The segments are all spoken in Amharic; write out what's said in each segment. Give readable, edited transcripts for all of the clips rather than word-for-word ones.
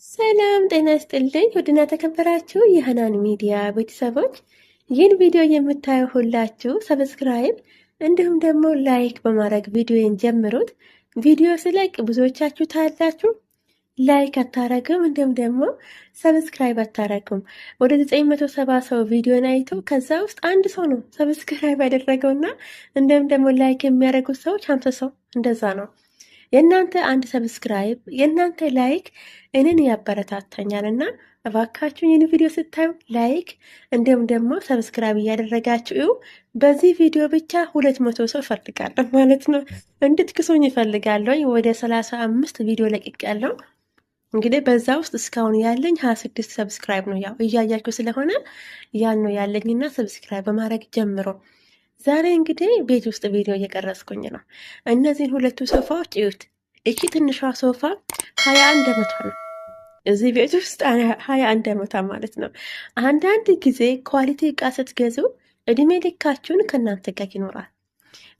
ሰላም ጤና ይስጥልኝ። ውድና ተከበራችሁ የሃናን ሚዲያ ቤተሰቦች ይህን ቪዲዮ የምታዩ ሁላችሁ ሰብስክራይብ እንዲሁም ደግሞ ላይክ በማድረግ ቪዲዮን ጀምሩት። ቪዲዮ ስለቅ ብዙዎቻችሁ ታያላችሁ፣ ላይክ አታረጉም፣ እንዲሁም ደግሞ ሰብስክራይብ አታረጉም። ወደ 970 ሰው ቪዲዮን አይቶ ከዛ ውስጥ አንድ ሰው ነው ሰብስክራይብ ያደረገውና እንዲሁም ደግሞ ላይክ የሚያደርጉት ሰዎች 50 ሰው እንደዛ ነው። የእናንተ አንድ ሰብስክራይብ የእናንተ ላይክ እኔን ያበረታታኛል እና እባካችሁ ይህን ቪዲዮ ስታዩ ላይክ እንዲሁም ደግሞ ሰብስክራይብ እያደረጋችሁ በዚህ ቪዲዮ ብቻ 200 ሰው እፈልጋለሁ ማለት ነው። እንድትክሱኝ ይፈልጋለሁ። ወደ 35 ቪዲዮ ለቅቄያለሁ። እንግዲህ በዛ ውስጥ እስካሁን ያለኝ 26 ሰብስክራይብ ነው። ያው እያያችሁ ስለሆነ ያን ነው ያለኝና ሰብስክራይብ በማድረግ ጀምሮ ዛሬ እንግዲህ ቤት ውስጥ ቪዲዮ እየቀረጽኩኝ ነው። እነዚህን ሁለቱ ሶፋዎች እዩት። እቺ ትንሿ ሶፋ 21 ዓመቷ ነው። እዚህ ቤት ውስጥ 21 ዓመቷ ማለት ነው። አንዳንድ ጊዜ ኳሊቲ እቃ ስትገዙ እድሜ ልካችሁን ከእናንተ ጋር ይኖራል።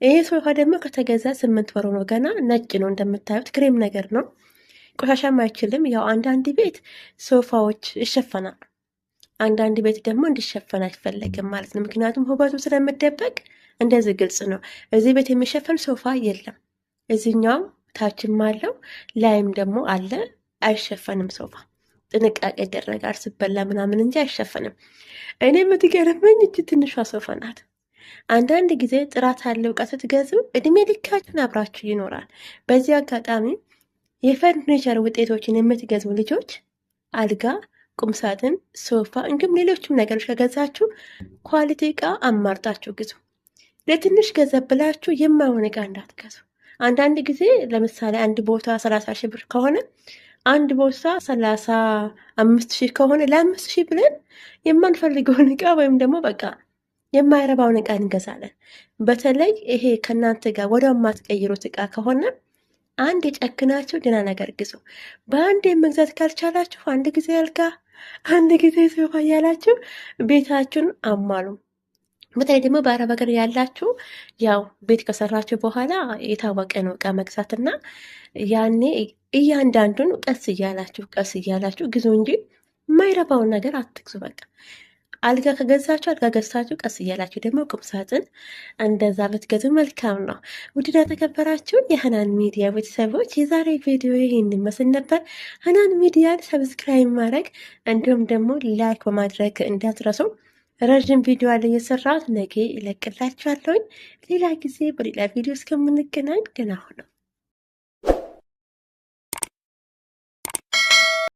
ይሄ ሶፋ ደግሞ ከተገዛ 8 ወር ነው። ገና ነጭ ነው እንደምታዩት፣ ክሬም ነገር ነው። ቆሻሻም አይችልም። ያው አንዳንድ ቤት ሶፋዎች ይሸፈናሉ፣ አንዳንድ ቤት ደግሞ እንዲሸፈን አይፈለግም ማለት ነው። ምክንያቱም ውበቱ ስለምደበቅ እንደዚህ ግልጽ ነው። እዚህ ቤት የሚሸፈን ሶፋ የለም። እዚህኛው ታችም አለው ላይም ደግሞ አለ። አይሸፈንም ሶፋ። ጥንቃቄ ይደረጋል ስበላ ምናምን እንጂ አይሸፈንም። እኔ የምትገርመኝ እች ትንሿ ሶፋ ናት። አንዳንድ ጊዜ ጥራት ያለው እቃ ስትገዙ እድሜ ልካችሁን አብራችሁ ይኖራል። በዚህ አጋጣሚ የፈርኒቸር ውጤቶችን የምትገዙ ልጆች አልጋ፣ ቁምሳጥን፣ ሶፋ እንግም ሌሎችም ነገሮች ከገዛችሁ ኳሊቲ እቃ አማርጣችሁ ግዙ። ለትንሽ ገንዘብ ብላችሁ የማይሆን እቃ እንዳትገዙ። አንዳንድ ጊዜ ለምሳሌ አንድ ቦታ 30 ሺህ ብር ከሆነ አንድ ቦታ 35 ሺህ ከሆነ ለ5 ሺህ ብለን የማንፈልገውን እቃ ወይም ደግሞ በቃ የማይረባውን እቃ እንገዛለን። በተለይ ይሄ ከእናንተ ጋር ወዲያው የማትቀይሩት እቃ ከሆነ አንድ የጨክናችሁ ደህና ነገር ግዙ። በአንድ መግዛት ካልቻላችሁ አንድ ጊዜ አልጋ፣ አንድ ጊዜ ሶፋ እያላችሁ ቤታችሁን አሟሉ። በተለይ ደግሞ በአረብ ሀገር ያላችሁ ያው ቤት ከሰራችሁ በኋላ የታወቀ ነው እቃ መግዛትና ያኔ እያንዳንዱን ቀስ እያላችሁ ግዙ እንጂ የማይረባውን ነገር አትግዙ። በቃ አልጋ ከገዛችሁ አልጋ ገዝታችሁ ቀስ እያላችሁ ደግሞ ቁምሳጥን እንደዛ ብትገዙ መልካም ነው። ውድና ተከበራችሁ የሃናን ሚዲያ ቤተሰቦች የዛሬ ቪዲዮ ይህን ይመስል ነበር። ሃናን ሚዲያን ሰብስክራይብ ማድረግ እንዲሁም ደግሞ ላይክ በማድረግ እንዳትረሱ። ረዥም ቪዲዮ አለ የሰራሁት፣ ነገ ይለቅላችኋለሁኝ። ሌላ ጊዜ በሌላ ቪዲዮ እስከምንገናኝ ደህና ሁኑ።